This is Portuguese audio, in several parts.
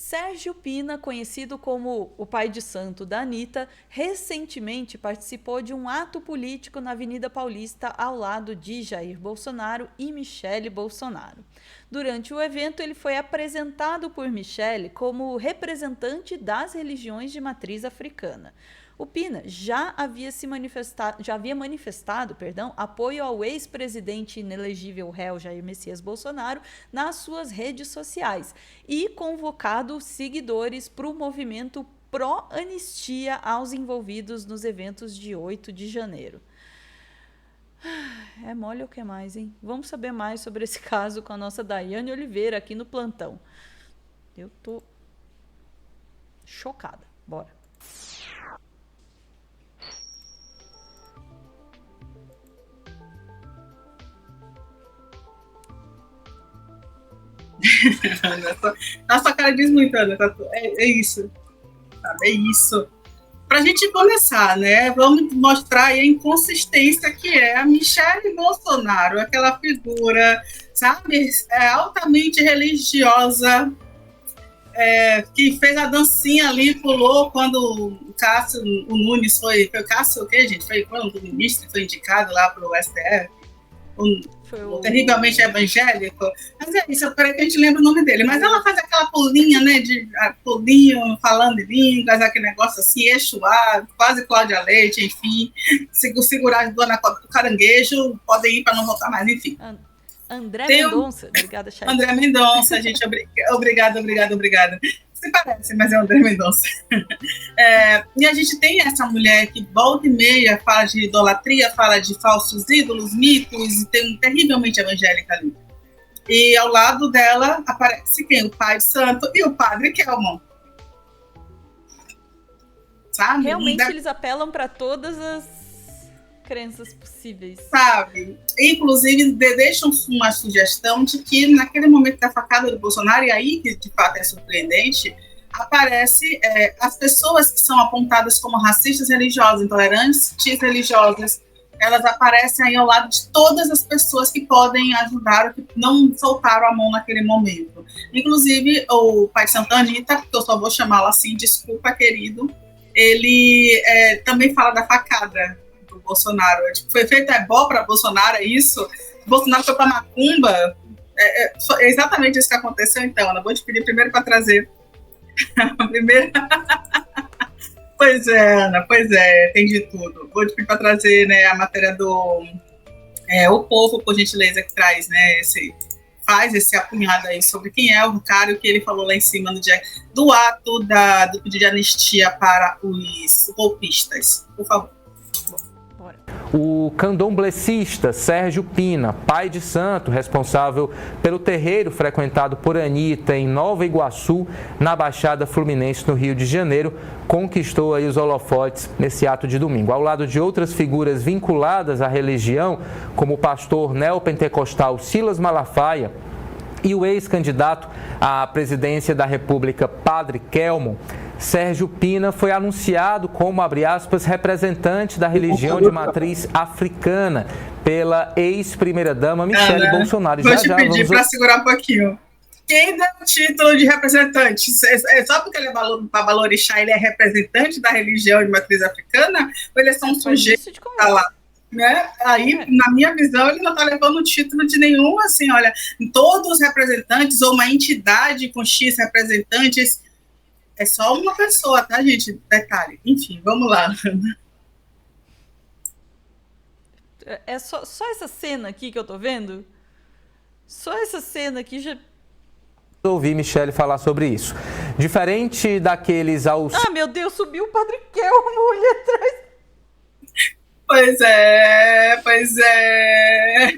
Sérgio Pina, conhecido como o pai de santo da Anitta, recentemente participou de um ato político na Avenida Paulista ao lado de Jair Bolsonaro e Michele Bolsonaro. Durante o evento, ele foi apresentado por Michele como representante das religiões de matriz africana. O Pina já havia manifestado apoio ao ex-presidente inelegível réu Jair Messias Bolsonaro nas suas redes sociais e convocado seguidores para o movimento pró-anistia aos envolvidos nos eventos de 8 de janeiro. É mole o que mais, hein? Vamos saber mais sobre esse caso com a nossa Daiane Oliveira aqui no plantão. Eu tô chocada. Bora. A sua cara diz muito, Ana. É isso. Sabe? É isso. Para a gente começar, né? Vamos mostrar aí a inconsistência que é a Michele Bolsonaro, aquela figura, sabe, altamente religiosa, que fez a dancinha ali, pulou quando o Cássio, o Nunes foi o Cássio, o quê, gente? Foi quando o ministro foi indicado lá para o STF. O terrivelmente evangélico, mas é isso, eu quero que a gente lembre o nome dele, mas ela faz aquela pulinha, né, de pulinho, falando em línguas, aquele negócio assim, Exuá, quase Cláudia Leite, enfim, segurar as duas na copa do caranguejo, podem ir para não voltar mais, enfim. André Mendonça, obrigada, Chay. André Mendonça, gente, obrigada. Se parece, mas é o André Mendonça. E a gente tem essa mulher que volta e meia fala de idolatria, fala de falsos ídolos, mitos, e tem um terrivelmente evangélica ali. E ao lado dela aparece quem? O pai de santo e o padre Kelmon. Sabe? Realmente eles apelam para todas as crenças possíveis. Sabe? Inclusive, deixam uma sugestão de que naquele momento da facada do Bolsonaro, e aí que de fato é surpreendente, aparece as pessoas que são apontadas como racistas religiosos, intolerantes religiosas, elas aparecem aí ao lado de todas as pessoas que podem ajudar, que não soltaram a mão naquele momento. Inclusive, o pai de Santa Anitta, que eu só vou chamá-lo assim, desculpa, querido, ele também fala da facada do Bolsonaro. Foi feito ebó para Bolsonaro, é isso? Bolsonaro foi para macumba? É exatamente isso que aconteceu, então, Ana. Vou te pedir primeiro para trazer a primeira... Pois é, Ana, tem de tudo. Vou te pedir para trazer, né, a matéria do O Povo, por gentileza, que traz, né, faz esse apunhado aí sobre quem é o cara, o que ele falou lá em cima no dia do ato do pedido de anistia para os golpistas. Por favor. O candomblessista Sérgio Pina, pai de santo, responsável pelo terreiro frequentado por Anitta em Nova Iguaçu, na Baixada Fluminense, no Rio de Janeiro, conquistou aí os holofotes nesse ato de domingo. Ao lado de outras figuras vinculadas à religião, como o pastor neopentecostal Silas Malafaia e o ex-candidato à presidência da República, Padre Kelmon, Sérgio Pina foi anunciado como, abre aspas, representante da religião de matriz africana pela ex-primeira-dama Michele Bolsonaro. Vou te pedir para segurar um pouquinho. Quem dá o título de representante? Só porque ele é babalorixá, ele é representante da religião de matriz africana? Ou ele é só um sujeito que está lá? Né? Aí, na minha visão, ele não está levando o título de nenhum, assim, olha, todos os representantes ou uma entidade com X representantes. É só uma pessoa, tá, gente? Detalhe. Enfim, vamos lá. É só essa cena aqui que eu tô vendo? Só essa cena aqui já... Ouvi Michele falar sobre isso. Diferente daqueles aos... Ah, meu Deus, subiu o Padre Kelmon ali atrás. Pois é.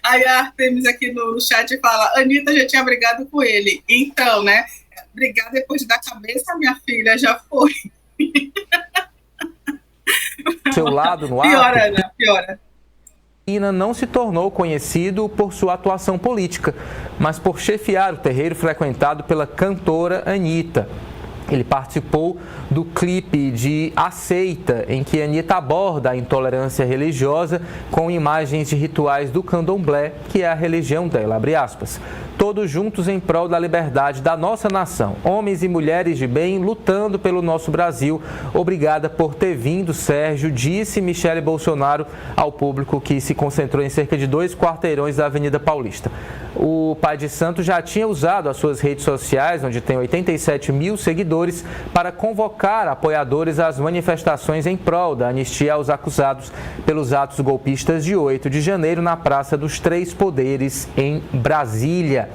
Aí a Artemis aqui no chat fala, Anitta já tinha brigado com ele. Então, né? Brigar depois de dar cabeça, minha filha, já foi. Seu lado no ato. Piora, né? Piora. Pina não se tornou conhecido por sua atuação política, mas por chefiar o terreiro frequentado pela cantora Anitta. Ele participou do clipe de Aceita, em que Anitta aborda a intolerância religiosa com imagens de rituais do candomblé, que é a religião dela, abre aspas. todos juntos em prol da liberdade da nossa nação. Homens e mulheres de bem lutando pelo nosso Brasil. Obrigada por ter vindo, Sérgio, disse Michele Bolsonaro ao público que se concentrou em cerca de 2 quarteirões da Avenida Paulista. O pai de santo já tinha usado as suas redes sociais, onde tem 87 mil seguidores, para convocar apoiadores às manifestações em prol da anistia aos acusados pelos atos golpistas de 8 de janeiro na Praça dos Três Poderes, em Brasília.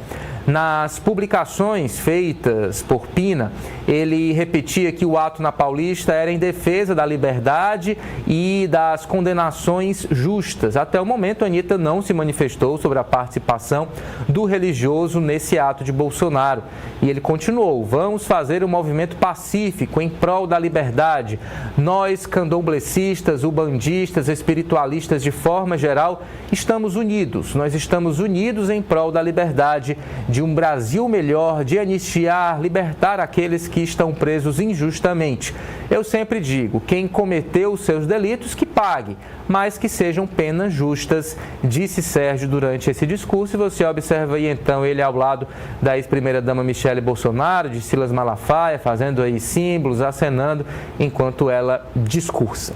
Nas publicações feitas por Pina, ele repetia que o ato na Paulista era em defesa da liberdade e das condenações justas. Até o momento, a Anitta não se manifestou sobre a participação do religioso nesse ato de Bolsonaro. E ele continuou: vamos fazer um movimento pacífico em prol da liberdade. Nós, candomblecistas, ubandistas, espiritualistas de forma geral, estamos unidos. Nós estamos unidos em prol da liberdade, de um Brasil melhor, de anistiar, libertar aqueles que estão presos injustamente. Eu sempre digo, quem cometeu os seus delitos, que pague, mas que sejam penas justas, disse Sérgio durante esse discurso. E você observa aí, então, ele ao lado da ex-primeira-dama Michele Bolsonaro, de Silas Malafaia, fazendo aí símbolos, acenando, enquanto ela discursa.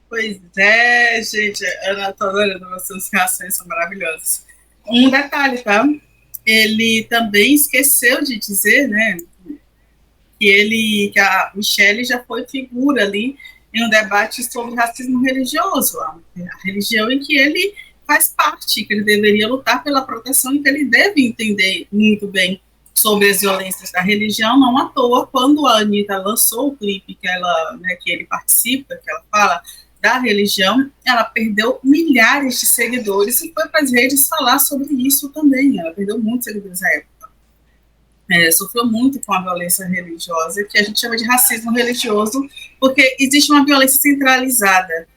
Pois é, gente, Ana, tô adorando, suas reações são maravilhosas. Um detalhe, tá? Ele também esqueceu de dizer, né, que a Michele já foi figura ali em um debate sobre racismo religioso, a religião em que ele faz parte, que ele deveria lutar pela proteção e que ele deve entender muito bem sobre as violências da religião. Não à toa, quando a Anitta lançou o clipe que ela, né, que ele participa, que ela fala da religião, ela perdeu milhares de seguidores e foi para as redes falar sobre isso também. Ela perdeu muitos seguidores na época. Sofreu muito com a violência religiosa, que a gente chama de racismo religioso, porque existe uma violência centralizada.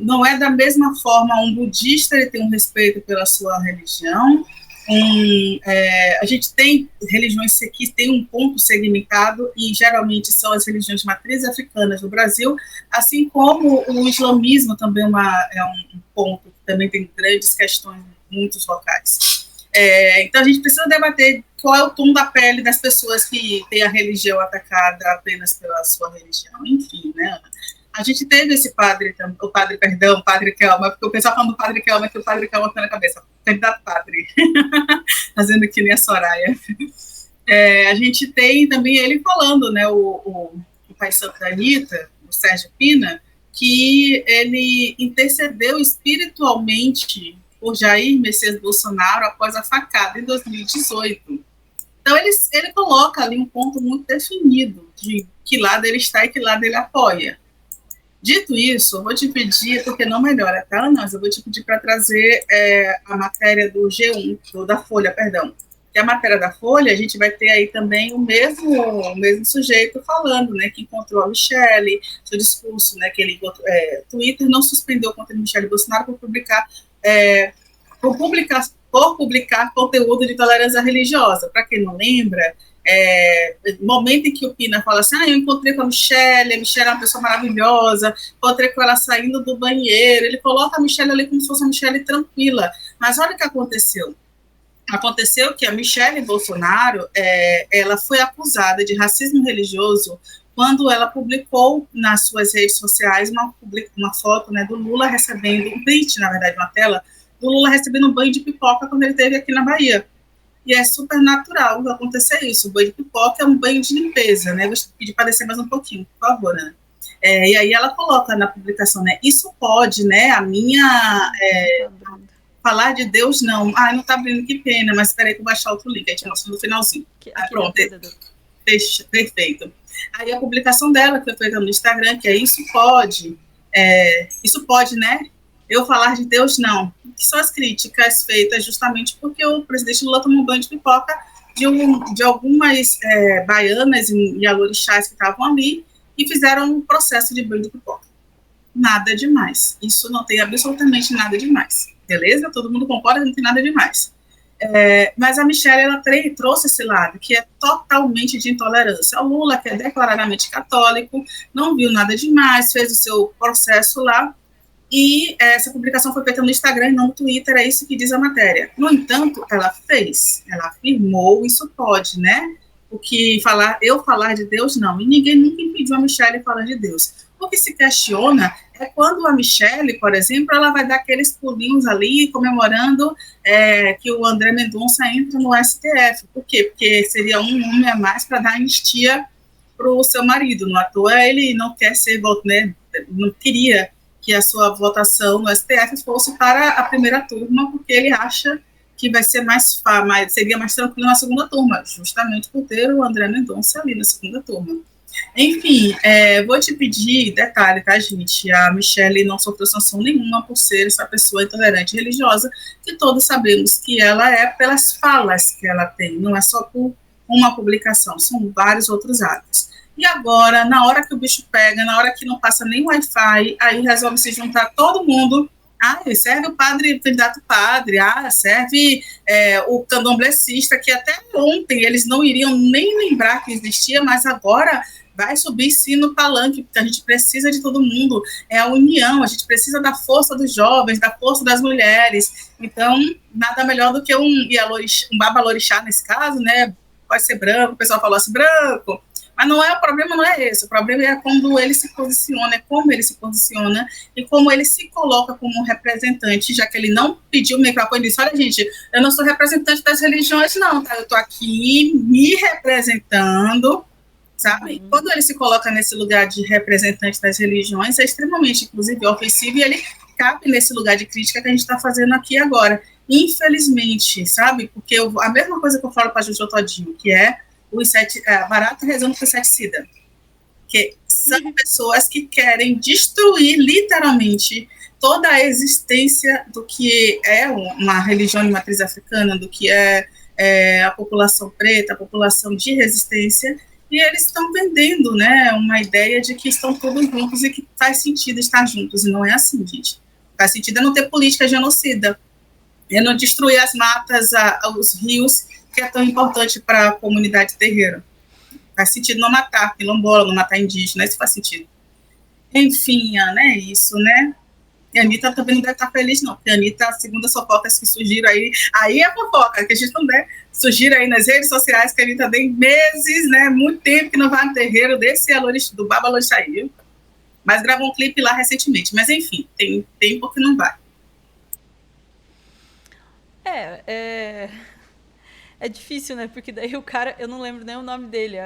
Não é da mesma forma um budista, ele tem um respeito pela sua religião. A gente tem religiões que têm um ponto segmentado e geralmente são as religiões de matriz africanas no Brasil, assim como o islamismo também é um ponto que também tem grandes questões em muitos locais. Então a gente precisa debater qual é o tom da pele das pessoas que têm a religião atacada apenas pela sua religião, enfim, né, Ana? A gente teve esse padre Kelma, porque o pessoal falando do padre Kelma, que o padre Kelma foi na cabeça, candidato padre, fazendo que nem a Soraya. A gente tem também ele falando, né, o pai santo da Anitta, o Sérgio Pina, que ele intercedeu espiritualmente por Jair Messias Bolsonaro após a facada em 2018. Então ele coloca ali um ponto muito definido de que lado ele está e que lado ele apoia. Dito isso, eu vou te pedir, porque não melhora, tá, Mas eu vou te pedir para trazer a matéria do G1, da Folha, perdão. Que a matéria da Folha, a gente vai ter aí também o mesmo sujeito falando, né, que encontrou a Michele, seu discurso, né, que ele Twitter não suspendeu contra a Michele Bolsonaro por publicar conteúdo de tolerância religiosa. Para quem não lembra, no momento em que o Pina fala assim, eu encontrei com a Michele é uma pessoa maravilhosa, encontrei com ela saindo do banheiro, ele coloca a Michele ali como se fosse uma Michele tranquila, mas olha o que aconteceu. Aconteceu que a Michele Bolsonaro, ela foi acusada de racismo religioso quando ela publicou nas suas redes sociais uma foto, né, do Lula recebendo, um print, na verdade, uma tela, do Lula recebendo um banho de pipoca quando ele esteve aqui na Bahia. E é super natural acontecer isso. O banho de pipoca é um banho de limpeza, né? Vou pedir para descer mais um pouquinho, por favor, né? E aí ela coloca na publicação, né? Isso pode, né? A minha... falar de Deus, não. Não está abrindo, que pena, mas espera aí que eu vou baixar outro link. A gente mostra no finalzinho. Pronto. Perfeito. Aí a publicação dela, que foi feita no Instagram, que isso pode, né? Eu falar de Deus, não. Que são as críticas feitas justamente porque o presidente Lula tomou um banho de pipoca de algumas baianas e alorixás que estavam ali e fizeram um processo de banho de pipoca. Nada demais. Isso não tem absolutamente nada demais. Beleza? Todo mundo concorda que não tem nada demais. Mas a Michele, ela trouxe esse lado, que é totalmente de intolerância. O Lula, que é declaradamente católico, não viu nada demais, fez o seu processo lá, E essa publicação foi feita no Instagram e não no Twitter, é isso que diz a matéria. No entanto, ela afirmou, isso pode, né? O que eu falar de Deus, não. E ninguém nunca impediu a Michelle falar de Deus. O que se questiona é quando a Michelle, por exemplo, ela vai dar aqueles pulinhos ali, comemorando que o André Mendonça entra no STF. Por quê? Porque seria um homem a mais para dar anistia para o seu marido. No à toa, ele não quer ser, né, não queria que a sua votação no STF fosse para a primeira turma, porque ele acha que vai ser seria mais tranquilo na segunda turma, justamente por ter o André Mendonça ali na segunda turma. Enfim, vou te pedir, detalhe, tá, gente? A Michelle não sofreu sanção nenhuma por ser essa pessoa intolerante religiosa, que todos sabemos que ela é pelas falas que ela tem, não é só por uma publicação, são vários outros atos. E agora, na hora que o bicho pega, na hora que não passa nem Wi-Fi, aí resolve se juntar todo mundo. Serve o candidato padre, serve o candomblessista, que até ontem eles não iriam nem lembrar que existia, mas agora vai subir sim no palanque, porque a gente precisa de todo mundo, é a união, a gente precisa da força dos jovens, da força das mulheres. Então, nada melhor do que um babalorixá nesse caso, né? Pode ser branco, o pessoal falou assim, branco. Mas o problema não é esse, o problema é quando ele se posiciona, é como ele se posiciona e como ele se coloca como representante, já que ele não pediu o microfone e disse, olha, gente, eu não sou representante das religiões, não, tá? Eu estou aqui me representando, sabe? Quando ele se coloca nesse lugar de representante das religiões, é extremamente, inclusive, ofensivo, e ele cabe nesse lugar de crítica que a gente está fazendo aqui agora. Infelizmente, sabe? Porque a mesma coisa que eu falo para a Jojo Todinho, que é barato rezando por inseticida, que são pessoas que querem destruir literalmente toda a existência do que é uma religião de matriz africana, do que é a população preta, a população de resistência, e eles estão vendendo, né, uma ideia de que estão todos juntos e que faz sentido estar juntos, e não é assim, gente. Faz sentido é não ter política genocida, é não destruir as matas, os rios, que é tão importante para a comunidade terreira. Faz sentido não matar quilombola, não matar indígena, isso faz sentido. Enfim, Ana, é isso, né? E a Anitta também não deve estar feliz, não, porque a Anitta, segundo as fofocas que surgiram aí é fofoca, que a gente não deve, surgiram aí nas redes sociais, que a Anitta tem meses, né, muito tempo que não vai no terreiro do Babalorixá, mas gravou um clipe lá recentemente, mas enfim, tem tempo que não vai. É difícil, né? Porque daí o cara, eu não lembro nem o nome dele.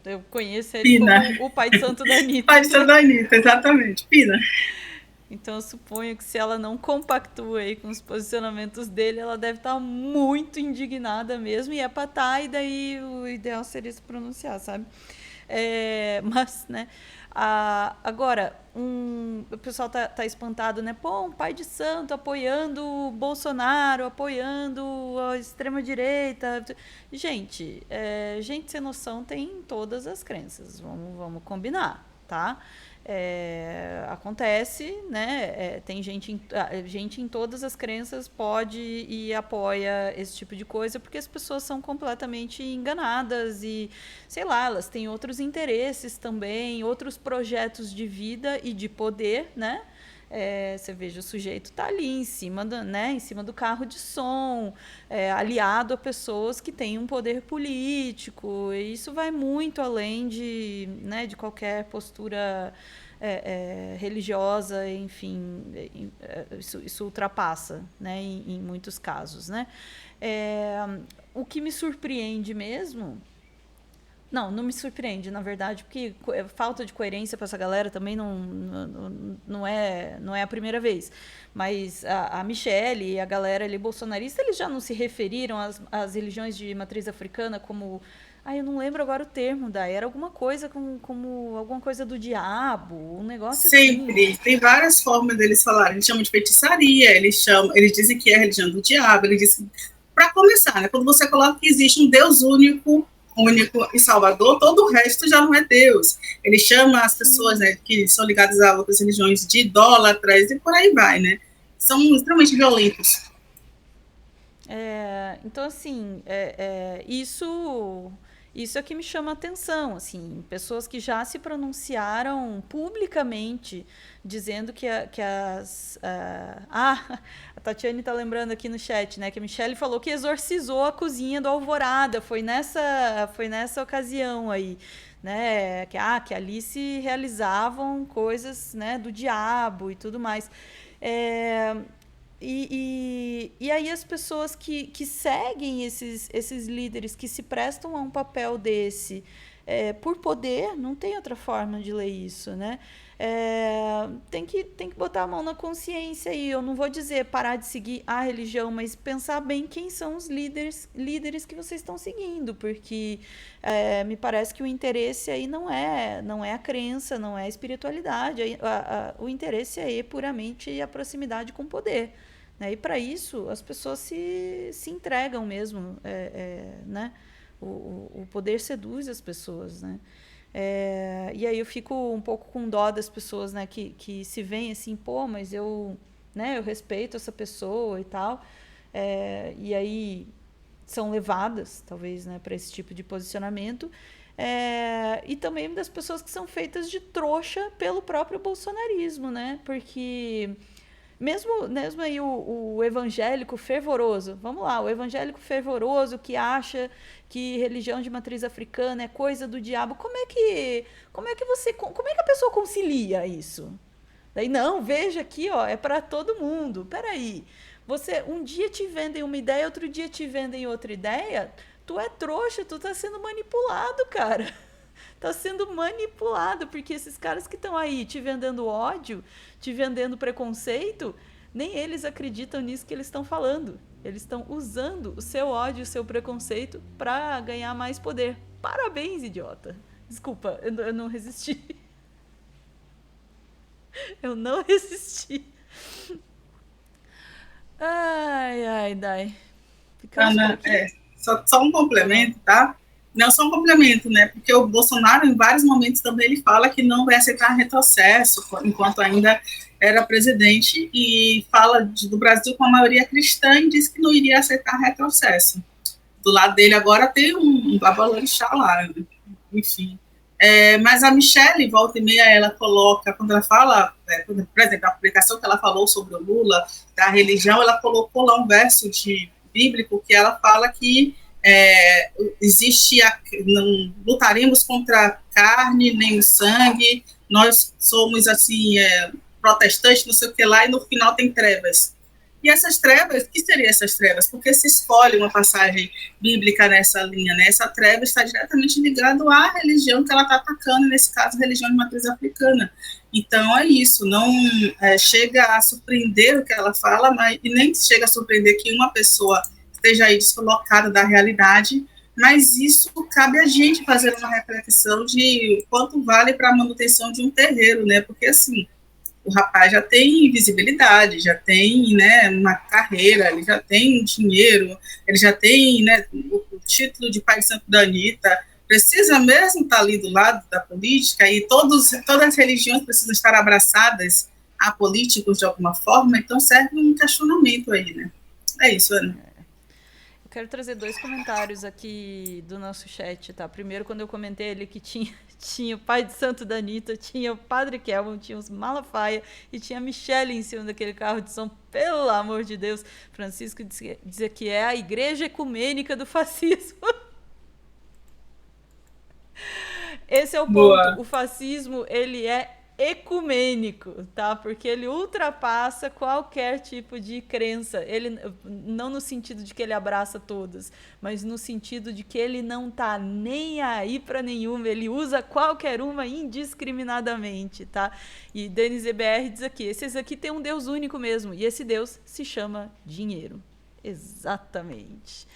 Eu conheço ele como o pai de santo da Anitta. Pai de santo da Anitta, exatamente. Pina. Então eu suponho que se ela não compactua aí com os posicionamentos dele, ela deve estar muito indignada mesmo. E é pra estar, e daí o ideal seria se pronunciar, sabe? Mas, né? Agora, o pessoal tá espantado, né? Pô, um pai de santo apoiando o Bolsonaro, apoiando a extrema-direita. Gente, gente sem noção tem em todas as crenças. Vamos combinar, tá? Acontece, né? Tem gente em todas as crenças pode e apoia esse tipo de coisa, porque as pessoas são completamente enganadas e, sei lá, elas têm outros interesses também, outros projetos de vida e de poder, né? Você veja, o sujeito está ali em cima do carro de som, aliado a pessoas que têm um poder político, e isso vai muito além de qualquer postura religiosa, enfim, isso ultrapassa, né, em muitos casos, né? O que me surpreende mesmo... Não me surpreende, na verdade, porque falta de coerência para essa galera também não é a primeira vez. Mas a Michelle e a galera ali bolsonarista, eles já não se referiram às religiões de matriz africana como... eu não lembro agora o termo, era alguma coisa como alguma coisa do diabo, um negócio Sempre. Assim. Tem várias formas deles falarem. Eles chamam de feitiçaria, eles dizem que é a religião do diabo, eles dizem... Para começar, né, quando você coloca que existe um Deus único e Salvador, todo o resto já não é Deus. Ele chama as pessoas, né, que são ligadas a outras religiões de idólatras e por aí vai, né? São extremamente violentos. Então, assim, Isso é que me chama a atenção, assim, pessoas que já se pronunciaram publicamente, dizendo a Tatiane está lembrando aqui no chat, né, que a Michelle falou que exorcizou a cozinha do Alvorada, foi nessa ocasião aí, né, que ali se realizavam coisas, né, do diabo e tudo mais. E aí as pessoas que seguem esses líderes, que se prestam a um papel desse, por poder, não tem outra forma de ler isso, né? Tem que botar a mão na consciência aí. Eu não vou dizer parar de seguir a religião, mas pensar bem quem são os líderes que vocês estão seguindo, porque me parece que o interesse aí não é a crença, não é a espiritualidade, o interesse é puramente a proximidade com o poder, né? E para isso as pessoas se entregam mesmo, né? O poder seduz as pessoas, né? E aí eu fico um pouco com dó das pessoas, né, que se veem assim, pô, mas eu respeito essa pessoa e tal, e aí são levadas, talvez, né, para esse tipo de posicionamento, e também das pessoas que são feitas de trouxa pelo próprio bolsonarismo, né, porque mesmo aí o evangélico fervoroso, vamos lá, o evangélico fervoroso que acha que religião de matriz africana é coisa do diabo, como é que a pessoa concilia isso? Daí, não, veja aqui, ó, é para todo mundo. Peraí, um dia te vendem uma ideia, outro dia te vendem outra ideia, tu é trouxa, tu tá sendo manipulado, cara. Tá sendo manipulado, porque esses caras que estão aí te vendendo ódio, te vendendo preconceito, nem eles acreditam nisso que eles estão falando. Eles estão usando o seu ódio, o seu preconceito para ganhar mais poder. Parabéns, idiota. Desculpa, eu não resisti. Eu não resisti. Ai, Dai. Ana, só um complemento, tá? Não só um complemento, né? Porque o Bolsonaro, em vários momentos, também ele fala que não vai aceitar retrocesso, enquanto ainda era presidente, e fala do Brasil com a maioria cristã e diz que não iria aceitar retrocesso. Do lado dele agora tem um babalorixá lá, né? Enfim. Mas a Michelle, volta e meia, ela coloca, quando ela fala, por exemplo, a publicação que ela falou sobre o Lula, da religião, ela colocou lá um verso bíblico que ela fala que não lutaremos contra a carne nem o sangue, nós somos assim protestantes, não sei o que lá, e no final tem trevas. E essas trevas, o que seriam essas trevas? Porque se escolhe uma passagem bíblica nessa linha, né? Essa treva está diretamente ligada à religião que ela está atacando, nesse caso, a religião de matriz africana. Então, é isso, não chega a surpreender o que ela fala, e nem chega a surpreender que uma pessoa esteja aí descolocada da realidade, mas isso cabe a gente fazer uma reflexão de quanto vale para a manutenção de um terreiro, né? Porque, assim, o rapaz já tem visibilidade, já tem, né, uma carreira, ele já tem dinheiro, ele já tem, né, o título de pai de santo da Anitta, precisa mesmo estar ali do lado da política, e todas as religiões precisam estar abraçadas a políticos de alguma forma, então serve um questionamento aí, né? É isso, Ana. Quero trazer 2 comentários aqui do nosso chat, tá? Primeiro, quando eu comentei ali que tinha o pai de santo da Anitta, tinha o padre Kelvin, tinha os Malafaia e tinha a Michelle em cima daquele carro de som, pelo amor de Deus. Francisco dizia que é a igreja ecumênica do fascismo. Esse é o ponto. Boa. O fascismo, ele é ecumênico, tá? Porque ele ultrapassa qualquer tipo de crença. Ele não no sentido de que ele abraça todas, mas no sentido de que ele não tá nem aí para nenhuma, ele usa qualquer uma indiscriminadamente, tá? E Denis EBR diz aqui, esses aqui tem um Deus único mesmo, e esse Deus se chama dinheiro. Exatamente.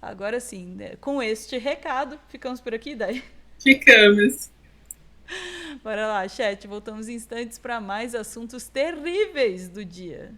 Agora sim, né? Com este recado, ficamos por aqui, Dai? Ficamos. Bora lá, chat. Voltamos em instantes para mais assuntos terríveis do dia.